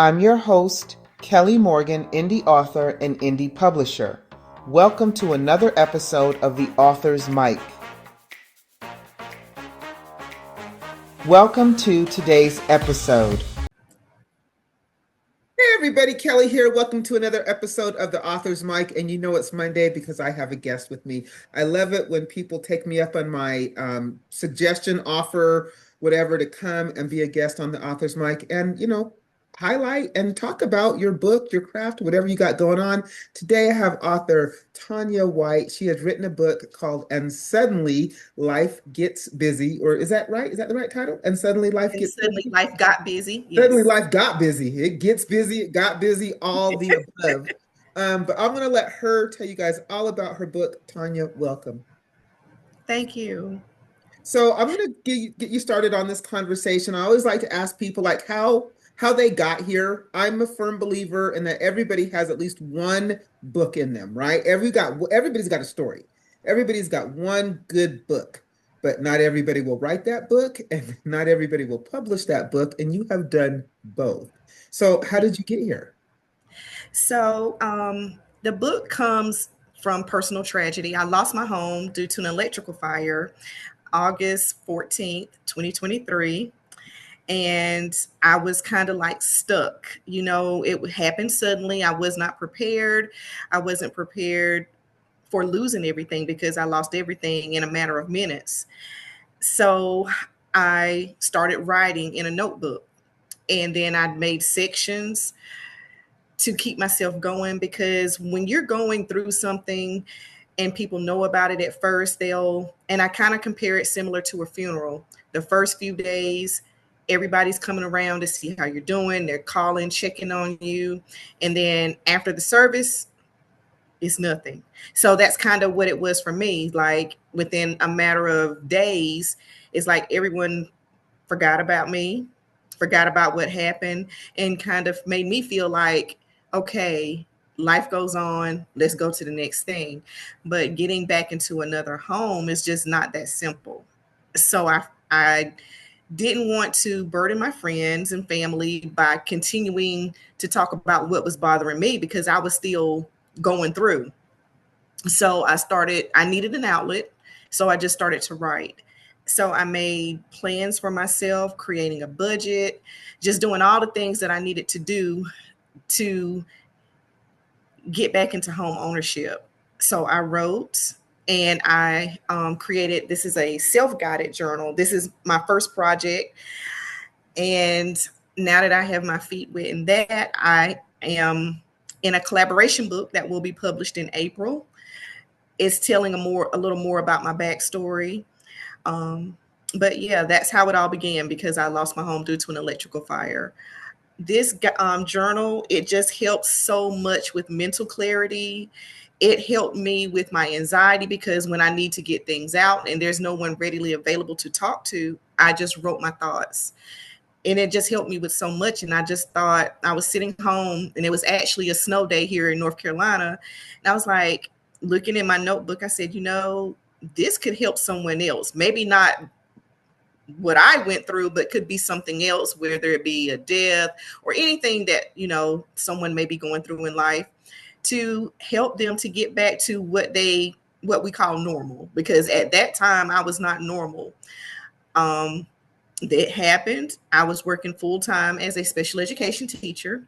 I'm your host, Kelly Morgan, indie author and indie publisher. Welcome to another episode of The Author's Mic. Welcome to today's episode. Hey everybody, Kelly here. Welcome to another episode of The Author's Mic. And you know it's Monday because I have a guest with me. I love it when people take me up on my suggestion, offer, whatever, to come and be a guest on The Author's Mic and, highlight and talk about your book, your craft, whatever you got going on. Today I have author Tonya White. She has written a book called And Suddenly Life Gets Busy. Or is that right? Is that the right title? And Suddenly Life And Gets suddenly Busy? life got busy. Suddenly Yes. life got busy. It gets busy, it got busy, all the above. But I'm going to let her tell you guys all about her book. Tonya, welcome. Thank you. So I'm going to get you started on this conversation. I always like to ask people like how they got here. I'm a firm believer in that everybody has at least one book in them, right? Everybody's got a story. Everybody's got one good book, but not everybody will write that book, and not everybody will publish that book. And you have done both. So how did you get here? The book comes from personal tragedy. I lost my home due to an electrical fire August 14th, 2023. And I was kind of like stuck. It happened suddenly. I was not prepared. I wasn't prepared for losing everything because I lost everything in a matter of minutes. So I started writing in a notebook, and then I made sections to keep myself going, because when you're going through something and people know about it at first, and I kind of compare it similar to a funeral. The first few days, everybody's coming around to see how you're doing. They're calling, checking on you. And then after the service, it's nothing. So that's kind of what it was for me. Like within a matter of days, it's like everyone forgot about me, forgot about what happened, and kind of made me feel like, okay, life goes on, let's go to the next thing. But getting back into another home is just not that simple. So I didn't want to burden my friends and family by continuing to talk about what was bothering me, because I was still going through. So I needed an outlet. So I just started to write. So I made plans for myself, creating a budget, just doing all the things that I needed to do to get back into home ownership. So I wrote, and I created, this is a self-guided journal. This is my first project. And now that I have my feet wet in that, I am in a collaboration book that will be published in April. It's telling a little more about my backstory. But yeah, that's how it all began, because I lost my home due to an electrical fire. This journal, it just helps so much with mental clarity. It helped me with my anxiety, because when I need to get things out and there's no one readily available to talk to, I just wrote my thoughts. And it just helped me with so much. And I just thought, I was sitting home, and it was actually a snow day here in North Carolina. And I was like, looking in my notebook, I said, this could help someone else. Maybe not what I went through, but could be something else, whether it be a death or anything that, someone may be going through in life, to help them to get back to what we call normal. Because at that time I was not normal. That happened. I was working full time as a special education teacher.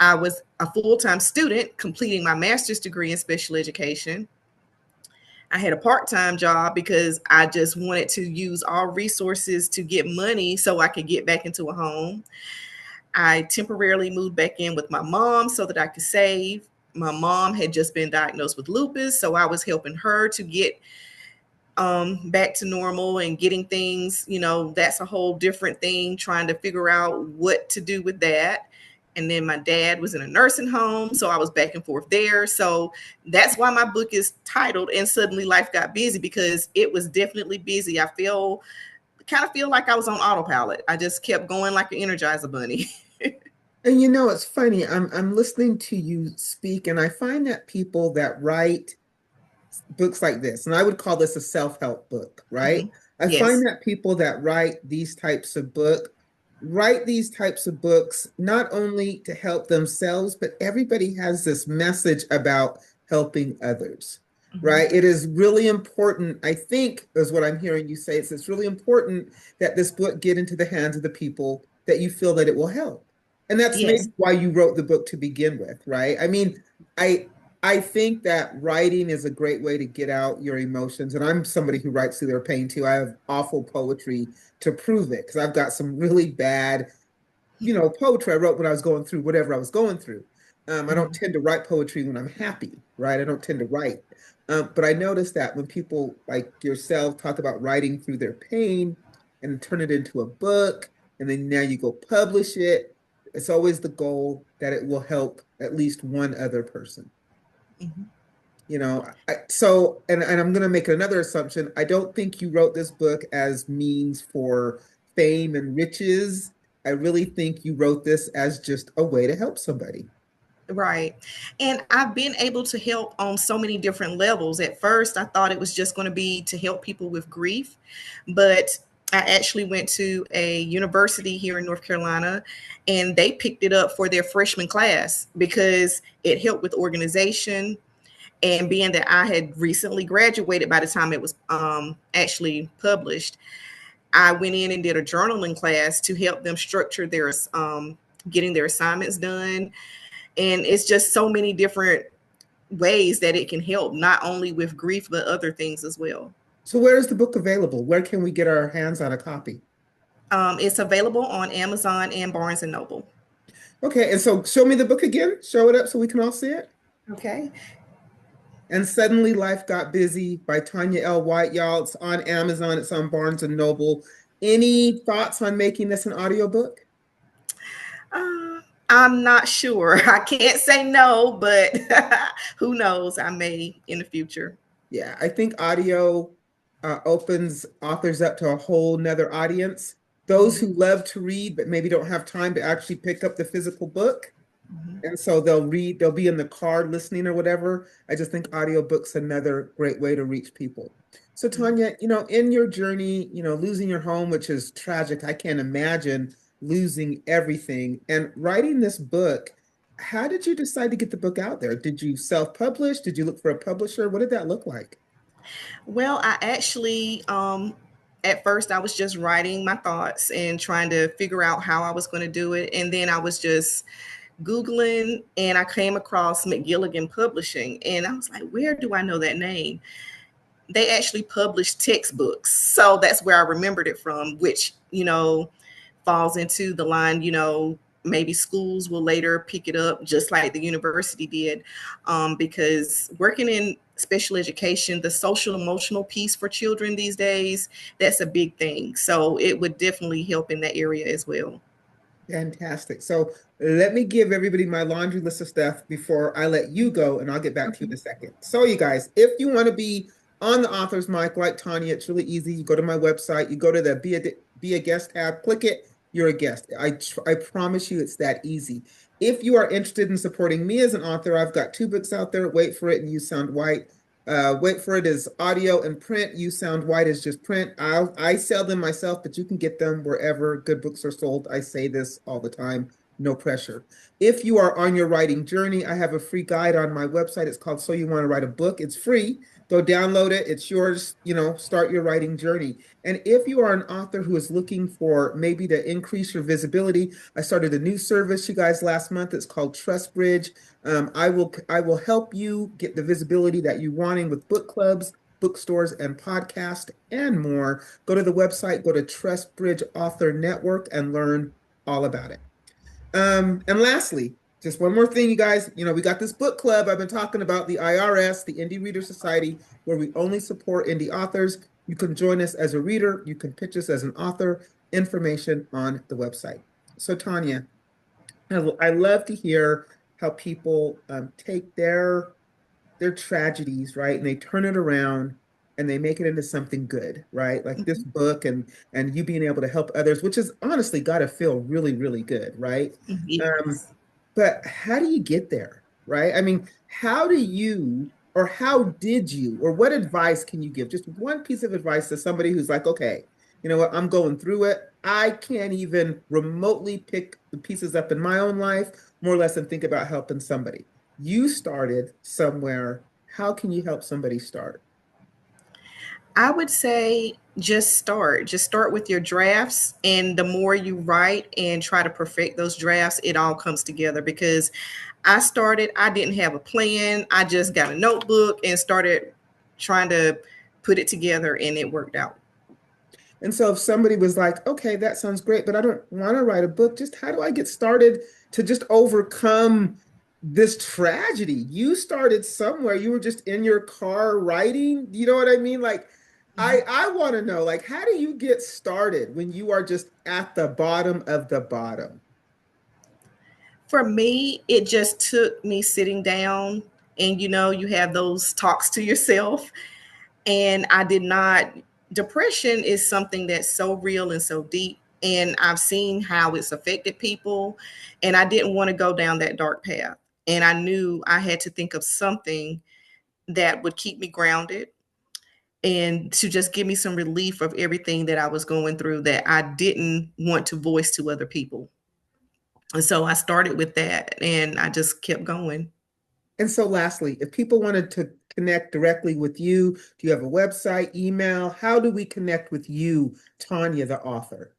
I was a full time student completing my master's degree in special education. I had a part time job because I just wanted to use all resources to get money so I could get back into a home. I temporarily moved back in with my mom so that I could save. My mom had just been diagnosed with lupus, so I was helping her to get back to normal and getting things, that's a whole different thing, trying to figure out what to do with that. And then my dad was in a nursing home, so I was back and forth there. So that's why my book is titled And Suddenly Life Got Busy, because it was definitely busy. I kind of feel like I was on autopilot. I just kept going like an Energizer bunny. And it's funny. I'm listening to you speak, and I find that people that write books like this, and I would call this a self-help book, right? Mhm. I find Yes. that people that write these types of book write these types of books not only to help themselves, but everybody has this message about helping others, Mhm. right? It is really important, I think, is what I'm hearing you say. It's really important that this book get into the hands of the people that you feel that it will help. And that's maybe Yes. why you wrote the book to begin with, right? I mean, I I think that writing is a great way to get out your emotions. And I'm somebody who writes through their pain too. I have awful poetry to prove it because I've got some really bad, poetry I wrote when I was going through whatever I was going through. I don't Mhm. tend to write poetry when I'm happy, right? I don't tend to write. But I noticed that when people like yourself talk about writing through their pain and turn it into a book, and then now you go publish it, it's always the goal that it will help at least one other person. Mhm. So, and I'm going to make another assumption. I don't think you wrote this book as means for fame and riches. I really think you wrote this as just a way to help somebody. Right. And I've been able to help on so many different levels. At first, I thought it was just going to be to help people with grief, but I actually went to a university here in North Carolina and they picked it up for their freshman class because it helped with organization. And being that I had recently graduated by the time it was actually published, I went in and did a journaling class to help them structure their getting their assignments done. And it's just so many different ways that it can help, not only with grief, but other things as well. So, where is the book available? Where can we get our hands on a copy? It's available on Amazon and Barnes and Noble. Okay, and so show me the book again. Show it up so we can all see it. Okay. And Suddenly Life Got Busy by Tonya L. White, y'all. It's on Amazon, it's on Barnes and Noble. Any thoughts on making this an audiobook? Uh, I'm not sure. I can't say no, but who knows? I may in the future. Yeah, I think audio opens authors up to a whole nother audience. Those Mhm. who love to read but maybe don't have time to actually pick up the physical book. Mhm. And so they'll be in the car listening or whatever. I just think audiobooks another great way to reach people. So Tonya, in your journey, losing your home, which is tragic. I can't imagine losing everything. And writing this book, how did you decide to get the book out there? Did you self-publish? Did you look for a publisher? What did that look like? Well, I actually, at first, I was just writing my thoughts and trying to figure out how I was going to do it. And then I was just Googling and I came across McGilligan Publishing. And I was like, where do I know that name? They actually published textbooks. So that's where I remembered it from, which, falls into the line, maybe schools will later pick it up just like the university did. Because working in special education, the social emotional piece for children these days, that's a big thing. So it would definitely help in that area as well. Fantastic. So let me give everybody my laundry list of stuff before I let you go, and I'll get back to you in Okay. a second. So, you guys, if you want to be on the author's mic like Tonya, it's really easy. You go to my website, you go to the be a guest tab, click it, you're a guest. I promise you it's that easy. If you are interested in supporting me as an author, I've got two books out there. Wait for it and You Sound White. Wait for it is audio and print. You Sound White is just print. I sell them myself, but you can get them wherever good books are sold. I say this all the time. No pressure. If you are on your writing journey, I have a free guide on my website. It's called So You Want to Write a Book. It's free. Go download it. It's yours. Start your writing journey. And if you are an author who is looking for maybe to increase your visibility, I started a new service, you guys, last month. It's called Trust Bridge. I will help you get the visibility that you're wanting with book clubs, bookstores, and podcast and more. Go to the website, go to Trust Bridge Author Network, and learn all about it. And lastly, just one more thing, you guys. We got this book club I've been talking about, the IRS, the Indie Reader Society, where we only support indie authors. You can join us as a reader. You can pitch us as an author. Information on the website. So, Tonya, I love to hear how people take their tragedies, right, and they turn it around and they make it into something good, right? Like this Mhm. book and you being able to help others, which has honestly got to feel really, really good, right? Um, Yes. but how do you get there, right? I mean, how do you or how did you or what advice can you give? Just one piece of advice to somebody who's like, okay, you know what, I'm going through it. I can't even remotely pick the pieces up in my own life, more or less, and think about helping somebody. You started somewhere. How can you help somebody start? I would say just start. Just start with your drafts. And the more you write and try to perfect those drafts, it all comes together. Because I didn't have a plan. I just got a notebook and started trying to put it together, and it worked out. And so if somebody was like, okay, that sounds great, but I don't want to write a book, just how do I get started to just overcome this tragedy? You started somewhere. You were just in your car writing. You know what I mean? Like, I want to know, like, how do you get started when you are just at the bottom of the bottom? For me, it just took me sitting down, and you have those talks to yourself. And I did not, depression is something that's so real and so deep. And I've seen how it's affected people. And I didn't want to go down that dark path. And I knew I had to think of something that would keep me grounded and to just give me some relief of everything that I was going through that I didn't want to voice to other people. And so I started with that, and I just kept going. And so, lastly, if people wanted to connect directly with you, do you have a website, email? How do we connect with you, Tonya, the author?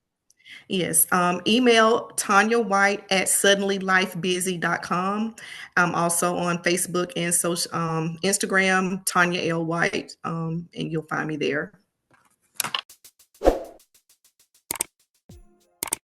Yes. Email Tonya White at suddenlylifebusy.com. I'm also on Facebook and social Instagram, Tonya L. White, and you'll find me there.